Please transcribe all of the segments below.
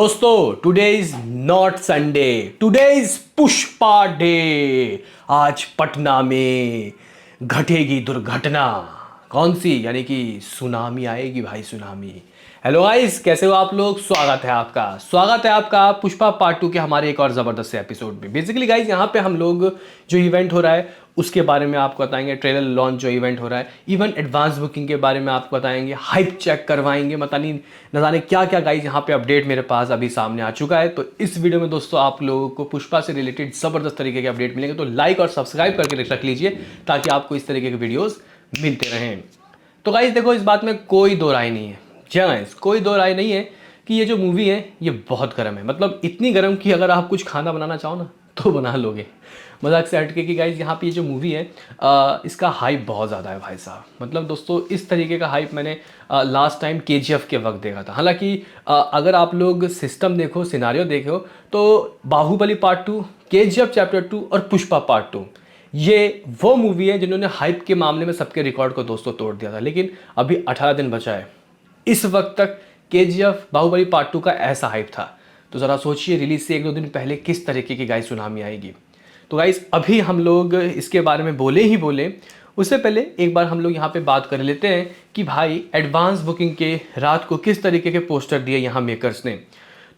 दोस्तों today is not Sunday, today is Pushpa day. आज पटना में घटेगी दुर्घटना। कौन सी? यानी कि सुनामी आएगी भाई, सुनामी। हेलो गाइस, कैसे हो आप लोग? स्वागत है आपका पुष्पा पार्ट 2 के हमारे एक और ज़बरदस्त से एपिसोड में। बेसिकली गाइस, यहाँ पे हम लोग जो इवेंट हो रहा है उसके बारे में आपको बताएंगे। ट्रेलर लॉन्च जो इवेंट हो रहा है, इवन एडवांस बुकिंग के बारे में आपको बताएंगे, हाइप चेक करवाएंगे, न जाने क्या क्या गाइस यहाँ पे अपडेट मेरे पास अभी सामने आ चुका है। तो इस वीडियो में दोस्तों आप लोगों को पुष्पा से रिलेटेड ज़बरदस्त तरीके के अपडेट मिलेंगे। तो लाइक और सब्सक्राइब करके रख लीजिए ताकि आपको इस तरीके के वीडियोज़ मिलते रहें। तो गाइस देखो, इस बात में कोई दो राय नहीं है। जी गाइस, कोई दो राय नहीं है कि ये जो मूवी है ये बहुत गर्म है। मतलब इतनी गर्म कि अगर आप कुछ खाना बनाना चाहो ना तो बना लोगे। मजाक से हटके कि गाइस यहाँ पे ये जो मूवी है इसका हाइप बहुत ज़्यादा है भाई साहब। मतलब दोस्तों, इस तरीके का हाइप मैंने लास्ट टाइम केजीएफ के वक्त देखा था। हालांकि अगर आप लोग सिस्टम देखो, सिनारियो देखो, तो बाहुबली पार्ट 2, केजीएफ चैप्टर 2 और पुष्पा पार्ट 2 ये वो मूवी है जिन्होंने हाइप के मामले में सबके रिकॉर्ड को दोस्तों तोड़ दिया था। लेकिन अभी 18 दिन बचा है। इस वक्त तक केजीएफ बाहुबली पार्ट 2 का ऐसा हाइप था। तो ज़रा सोचिए, रिलीज से एक दो दिन पहले किस तरीके की गाइस सुनामी आएगी। तो गाइस अभी हम लोग इसके बारे में बोले ही बोले, उससे पहले एक बार हम लोग यहाँ पे बात कर लेते हैं कि भाई एडवांस बुकिंग के रात को किस तरीके के पोस्टर दिए यहाँ मेकर्स ने।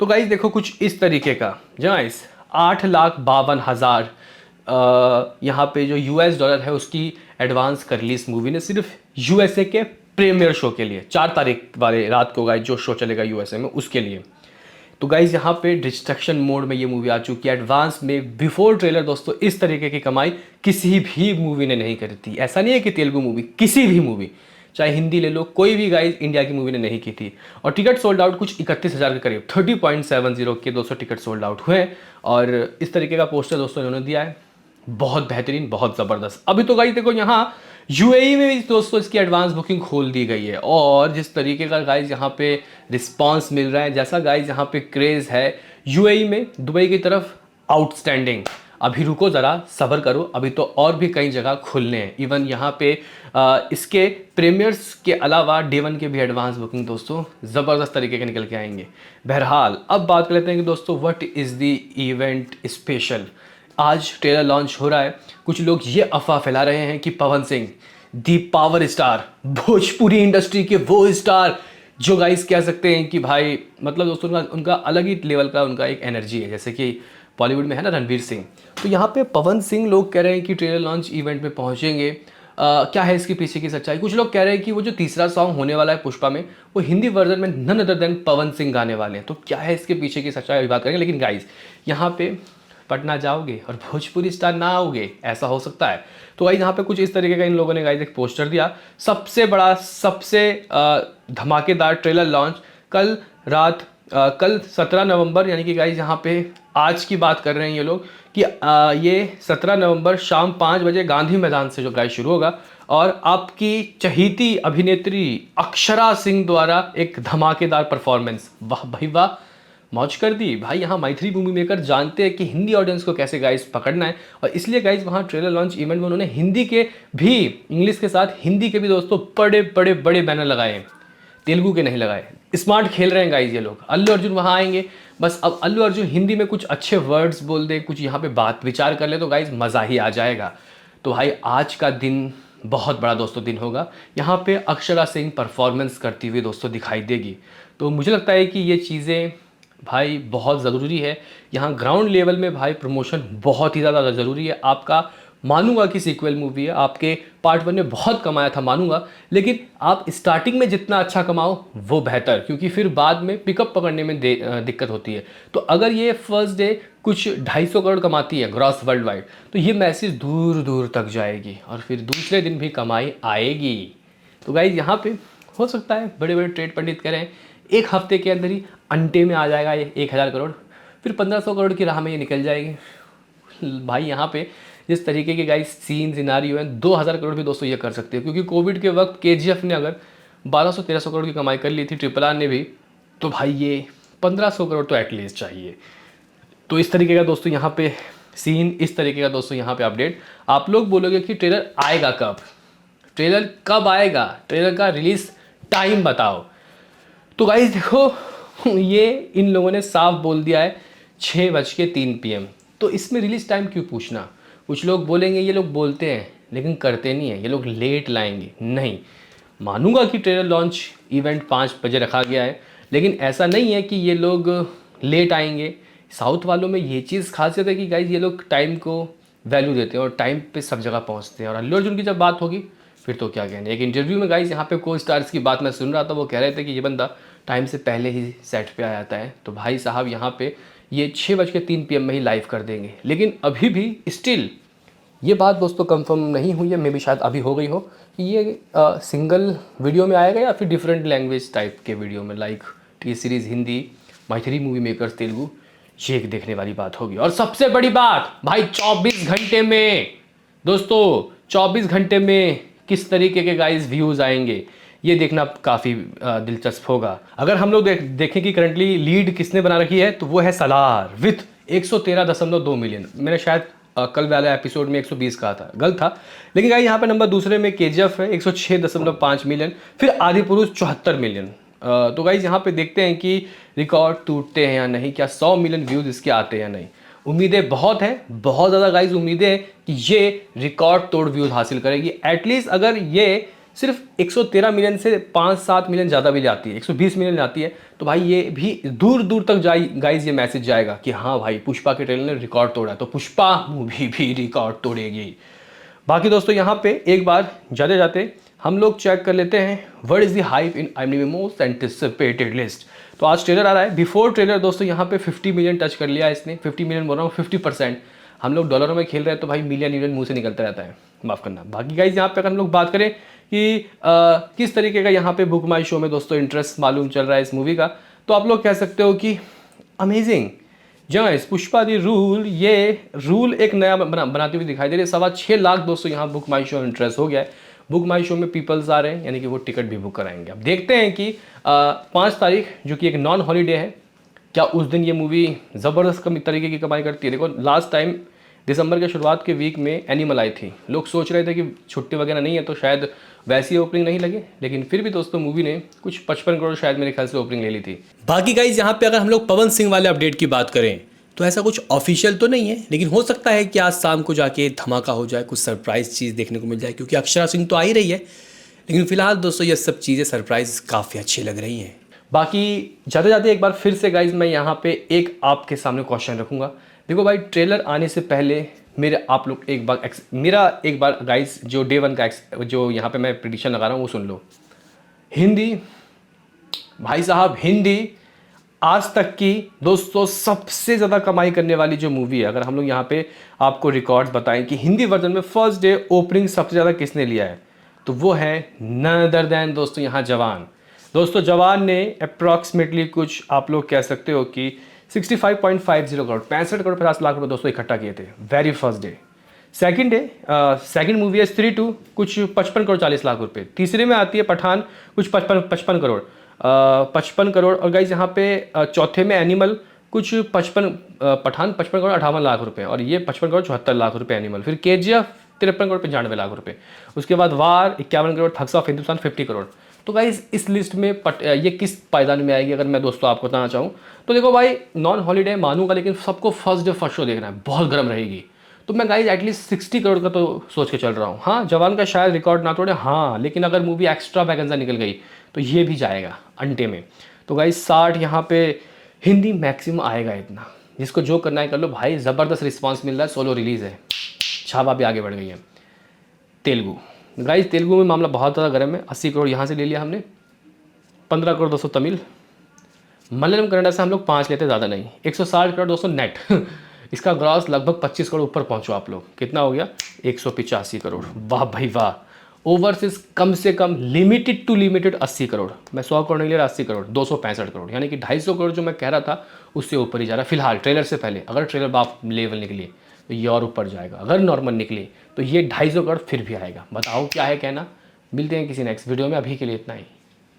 तो गाइस देखो कुछ इस तरीके का, गाइस 8,52,000 यहाँ पे जो यूएस डॉलर है उसकी एडवांस कर ली इस मूवी ने, सिर्फ यूएसए के प्रीमियर शो के लिए। 4 तारीख वाले रात को गाइस जो शो चलेगा यूएसए में, उसके लिए। तो गाइस यहाँ पे डिस्ट्रक्शन मोड में ये मूवी आ चुकी है। एडवांस में बिफोर ट्रेलर दोस्तों इस तरीके की कमाई किसी भी मूवी ने नहीं करी थी। ऐसा नहीं है कि तेलुगु मूवी, किसी भी मूवी, चाहे हिंदी ले लो, कोई भी गाइस इंडिया की मूवी ने नहीं की थी। और टिकट सोल्ड आउट कुछ 31,000 के करीब, 30.70 के 200 टिकट सोल्ड आउट हुए। और इस तरीके का पोस्टर दोस्तों इन्होंने दिया है, बहुत बेहतरीन, बहुत ज़बरदस्त। अभी तो गाइस देखो, यहाँ यूएई में भी दोस्तों इसकी एडवांस बुकिंग खोल दी गई है। और जिस तरीके का गाइस यहाँ पे रिस्पांस मिल रहा है, जैसा गाइस यहाँ पे क्रेज़ है यूएई में, दुबई की तरफ आउटस्टैंडिंग। अभी रुको ज़रा, सब्र करो, अभी तो और भी कई जगह खुलने हैं। इवन यहाँ पे इसके प्रीमियर्स के अलावा डे 1 के भी एडवांस बुकिंग दोस्तों ज़बरदस्त तरीके के निकल के आएंगे। बहरहाल अब बात कर लेते हैं कि दोस्तों what is the event special. आज ट्रेलर लॉन्च हो रहा है। कुछ लोग ये अफवाह फैला रहे हैं कि Pawan Singh the power star, Bhojpuri industry के वो स्टार जो गाइस कह सकते हैं कि भाई, मतलब दोस्तों उनका अलग ही लेवल का उनका एक एनर्जी है, जैसे कि बॉलीवुड में है ना रणवीर सिंह। तो यहाँ पे पवन सिंह लोग कह रहे हैं कि ट्रेलर लॉन्च इवेंट में पहुँचेंगे। क्या है इसके पीछे की सच्चाई? कुछ लोग कह रहे हैं कि वो जो तीसरा सॉन्ग होने वाला है पुष्पा में, वो हिंदी वर्जन में none other than Pawan Singh गाने वाले हैं। तो क्या है इसके पीछे की सच्चाई, अभी बात करेंगे। लेकिन गाइस यहाँ पे पटना जाओगे और भोजपुरी स्टार ना आओगे, ऐसा हो सकता है। तो गाइस यहाँ पे कुछ इस तरीके का इन लोगों ने गाइस एक पोस्टर दिया। सबसे बड़ा, सबसे धमाकेदार ट्रेलर लॉन्च कल रात, कल 17 नवंबर, यानी कि गाइस यहाँ पे आज की बात कर रहे हैं ये लोग कि ये 17 नवंबर शाम 5 बजे गांधी मैदान से जो गाइस शुरू होगा। और आपकी चहीती अभिनेत्री अक्षरा सिंह द्वारा एक धमाकेदार परफॉर्मेंस। वाह भाई वाह, मौज कर दी भाई। यहाँ मैथिली मूवी मेकर जानते हैं कि हिंदी ऑडियंस को कैसे गाइस पकड़ना है, और इसलिए गाइस वहाँ ट्रेलर लॉन्च इवेंट में उन्होंने हिंदी के भी, इंग्लिश के साथ हिंदी के भी दोस्तों बड़े बड़े बड़े बैनर लगाए हैं, तेलुगु के नहीं लगाए। स्मार्ट खेल रहे हैं गाइस ये लोग। अल्लू अर्जुन वहाँ आएंगे, बस अब अल्लू अर्जुन हिंदी में कुछ अच्छे वर्ड्स बोल दे, कुछ यहाँ पे बात विचार कर ले, तो गाइस मज़ा ही आ जाएगा। तो भाई आज का दिन बहुत बड़ा दोस्तों दिन होगा। यहाँ पे अक्षरा सिंह परफॉर्मेंस करती हुई दोस्तों दिखाई देगी। तो मुझे लगता है कि ये चीज़ें भाई बहुत ज़रूरी है। यहाँ ग्राउंड लेवल में भाई प्रमोशन बहुत ही ज़्यादा ज़रूरी है। आपका मानूंगा कि सीक्वल मूवी है, आपके पार्ट 1 ने बहुत कमाया था मानूंगा, लेकिन आप स्टार्टिंग में जितना अच्छा कमाओ वो बेहतर, क्योंकि फिर बाद में पिकअप पकड़ने में दिक्कत होती है। तो अगर ये फर्स्ट डे कुछ 250 करोड़ कमाती है ग्रॉस वर्ल्ड वाइड, तो ये मैसेज दूर दूर तक जाएगी और फिर दूसरे दिन भी कमाई आएगी। तो गाइज यहाँ पे हो सकता है बड़े बड़े ट्रेड पंडित कह रहे हैं एक हफ्ते के अंदर ही अंटे में आ जाएगा ये 1000 करोड़, फिर 1500 करोड़ की राह में ये निकल जाएगी। भाई यहाँ पे जिस तरीके के गाइस सीन सिनारियो है, 2000 करोड़ भी दोस्तों ये कर सकते हैं, क्योंकि कोविड के वक्त केजीएफ ने अगर 1200-1300 करोड़ की कमाई कर ली थी, ट्रिपल आर ने भी, तो भाई ये 1500 करोड़ तो एटलीस्ट चाहिए। तो इस तरीके का दोस्तों यहाँ पे सीन, इस तरीके का दोस्तों यहाँ पे अपडेट। आप लोग बोलोगे कि ट्रेलर आएगा कब, ट्रेलर कब आएगा, ट्रेलर का रिलीज टाइम बताओ। तो गाइस देखो, ये इन लोगों ने साफ बोल दिया है 6:03 PM। तो इसमें रिलीज टाइम क्यों पूछना? कुछ लोग बोलेंगे ये लोग बोलते हैं लेकिन करते नहीं है, ये लोग लेट लाएंगे। नहीं, मानूंगा कि ट्रेलर लॉन्च इवेंट 5 बजे रखा गया है, लेकिन ऐसा नहीं है कि ये लोग लेट आएंगे। साउथ वालों में ये चीज़ खासियत है कि गाइज ये लोग टाइम को वैल्यू देते हैं और टाइम पे सब जगह पहुंचते हैं। और अल्लू अर्जुन की जब बात होगी फिर तो क्या कहने। एक इंटरव्यू में गाइज यहाँ पे को स्टार्स की बात मैं सुन रहा था, वो कह रहे थे कि ये बंदा टाइम से पहले ही सेट पे आ जाता है। तो भाई साहब यहाँ पे ये 6:03 PM में ही लाइव कर देंगे। लेकिन अभी भी स्टिल ये बात दोस्तों कंफर्म नहीं हुई है, मे भी शायद अभी हो गई हो कि ये सिंगल वीडियो में आएगा या फिर डिफरेंट लैंग्वेज टाइप के वीडियो में, like T series Hindi, Maithili movie makers Telugu. ये एक देखने वाली बात होगी। और सबसे बड़ी बात भाई 24 घंटे में दोस्तों, 24 घंटे में किस तरीके के गाइस व्यूज़ आएंगे ये देखना काफ़ी दिलचस्प होगा। अगर हम लोग देखें कि करंटली लीड किसने बना रखी है तो वो है सलार विथ 113.2 मिलियन। मैंने शायद कल वाले एपिसोड में 120 कहा था, गलत था। लेकिन गाइस यहाँ पे नंबर दूसरे में KGF है 106.5 मिलियन, फिर आदिपुरुष 74 मिलियन। तो गाइज यहाँ पे देखते हैं कि रिकॉर्ड टूटते हैं या नहीं, क्या 100 मिलियन व्यूज़ इसके आते हैं या नहीं। उम्मीदें बहुत हैं, बहुत ज़्यादा गाइज उम्मीदें हैं कि ये रिकॉर्ड तोड़ व्यूज़ हासिल करेगी। एटलीस्ट अगर ये सिर्फ 113 मिलियन से 5-7 मिलियन ज़्यादा भी जाती है, 120 मिलियन जाती है, तो भाई ये भी दूर दूर तक गाइज ये मैसेज जाएगा कि हाँ भाई पुष्पा के ट्रेलर ने रिकॉर्ड तोड़ा, तो पुष्पा मूवी भी रिकॉर्ड तोड़ेगी। बाकी दोस्तों यहाँ पे एक बार जाते जाते हम लोग चेक कर लेते हैं what is the hype in IMDb most anticipated list. तो आज ट्रेलर आ रहा है। बिफोर ट्रेलर दोस्तों यहाँ पे 50 मिलियन टच कर लिया है इसने। 50 मिलियन बोल रहा हूँ, 50%। हम लोग डॉलरों में खेल रहे हैं तो भाई मिलियन मुंह से निकलता रहता है, माफ़ करना। बाकी गाइज यहाँ पे अगर हम लोग बात करें कि किस तरीके का यहाँ पे बुक माई शो में दोस्तों इंटरेस्ट मालूम चल रहा है इस मूवी का, तो आप लोग कह सकते हो कि अमेजिंग। जैस पुष्पा दी रूल, ये रूल एक नया बनाती हुई दिखाई दे रही है। 6.25 लाख दोस्तों यहाँ बुक माई शो इंटरेस्ट हो गया है। बुक माई शो में पीपल्स आ रहे हैं, यानी कि वो टिकट भी बुक कराएंगे। अब देखते हैं कि 5 तारीख जो कि एक नॉन हॉलीडे है, क्या उस दिन ये मूवी ज़बरदस्त तरीके की कमाई करती है। देखो लास्ट टाइम दिसंबर के शुरुआत के वीक में एनिमल आई थी, लोग सोच रहे थे कि छुट्टी वगैरह नहीं है तो शायद वैसी ओपनिंग नहीं लगे, लेकिन फिर भी दोस्तों मूवी ने कुछ 55 करोड़ शायद मेरे ख्याल से ओपनिंग ले ली थी। बाकी गाइज यहाँ पे अगर हम लोग पवन सिंह वाले अपडेट की बात करें तो ऐसा कुछ ऑफिशियल तो नहीं है, लेकिन हो सकता है कि आज शाम को जाके धमाका हो जाए, कुछ सरप्राइज चीज़ देखने को मिल जाए, क्योंकि अक्षरा सिंह तो आ ही रही है। लेकिन फिलहाल दोस्तों ये सब चीज़ें सरप्राइज काफ़ी अच्छी लग रही हैं। बाकी जाते जाते एक बार फिर से गाइज मैं यहाँ पे एक आपके सामने क्वेश्चन रखूँगा। देखो भाई ट्रेलर आने से पहले मेरा एक बार गाइज जो डे 1 का जो यहाँ पे मैं प्रिडिक्शन लगा रहा हूँ वो सुन लो। हिंदी भाई साहब, हिंदी आज तक की दोस्तों सबसे ज़्यादा कमाई करने वाली जो मूवी है, अगर हम लोग यहाँ पे आपको रिकॉर्ड्स बताएं कि हिंदी वर्जन में फर्स्ट डे ओपनिंग सबसे ज़्यादा किसने लिया है, तो वो है नन अदर देन दोस्तों यहाँ जवान। दोस्तों जवान ने अप्रॉक्सीमेटली कुछ आप लोग कह सकते हो कि 65.50 करोड़ 65 करोड़ 50 लाख रुपये दोस्तों इकट्ठा किए थे very first day. Second movie है स्त्री 2, कुछ 55 करोड़ 40 लाख रुपये। तीसरे में आती है पठान, कुछ 55 करोड़ 55 करोड़। और गाइज यहाँ पे चौथे में एनिमल, कुछ 55 पठान 55 करोड़ 58 लाख रुपए, और ये 55 करोड़ 74 लाख रुपए एनिमल। फिर KGF 53 करोड़ 95 लाख रुपए। उसके बाद वार 51 करोड़, थग्स ऑफ हिंदुस्तान 50 करोड़। तो गाइज इस लिस्ट में ये किस पायदान में आएगी अगर मैं दोस्तों आपको बताना चाहूँ तो देखो भाई नॉन हॉलीडे मानूंगा, लेकिन सबको फर्स्ट डे फर्स्ट शो देखना है, बहुत गर्म रहेगी। तो मैं गाइज एटलीस्ट 60 करोड़ का तो सोच के चल रहा हूँ। हाँ जवान का शायद रिकॉर्ड ना तोड़े, हाँ, लेकिन अगर मूवी एक्स्ट्रा वैगन्जा निकल गई तो ये भी जाएगा अंटे में। तो गाइज 60 यहाँ पे हिंदी मैक्सिमम आएगा इतना, जिसको जो करना है कर लो भाई। ज़बरदस्त रिस्पांस मिल रहा है, सोलो रिलीज़ है, छावा भी आगे बढ़ गई है। तेलुगु गाइज, तेलुगु में मामला बहुत ज़्यादा गर्म है। 80 करोड़ यहाँ से ले लिया हमने, 15 करोड़ दोस्तों तमिल। मलयालम कन्नड़ा से हम लोग 5 लेते, ज़्यादा नहीं। 160 करोड़ दोस्तों नेट इसका ग्रॉस लगभग 25 करोड़ ऊपर पहुँचो आप लोग। कितना हो गया? 185 करोड़। वाह भाई वाह। ओवरसीज कम से कम लिमिटेड टू लिमिटेड 80 करोड़। मैं 100 करोड़ नहीं ले रहा, 80 करोड़, 265 करोड़, यानी कि 250 करोड़ जो मैं कह रहा था उससे ऊपर ही जा रहा है फिलहाल ट्रेलर से पहले। अगर ट्रेलर बाप लेवल निकली तो ये और ऊपर जाएगा, अगर नॉर्मल निकली तो ये 250 करोड़ फिर भी आएगा। बताओ क्या है कहना। मिलते हैं किसी नेक्स्ट वीडियो में, अभी के लिए इतना ही।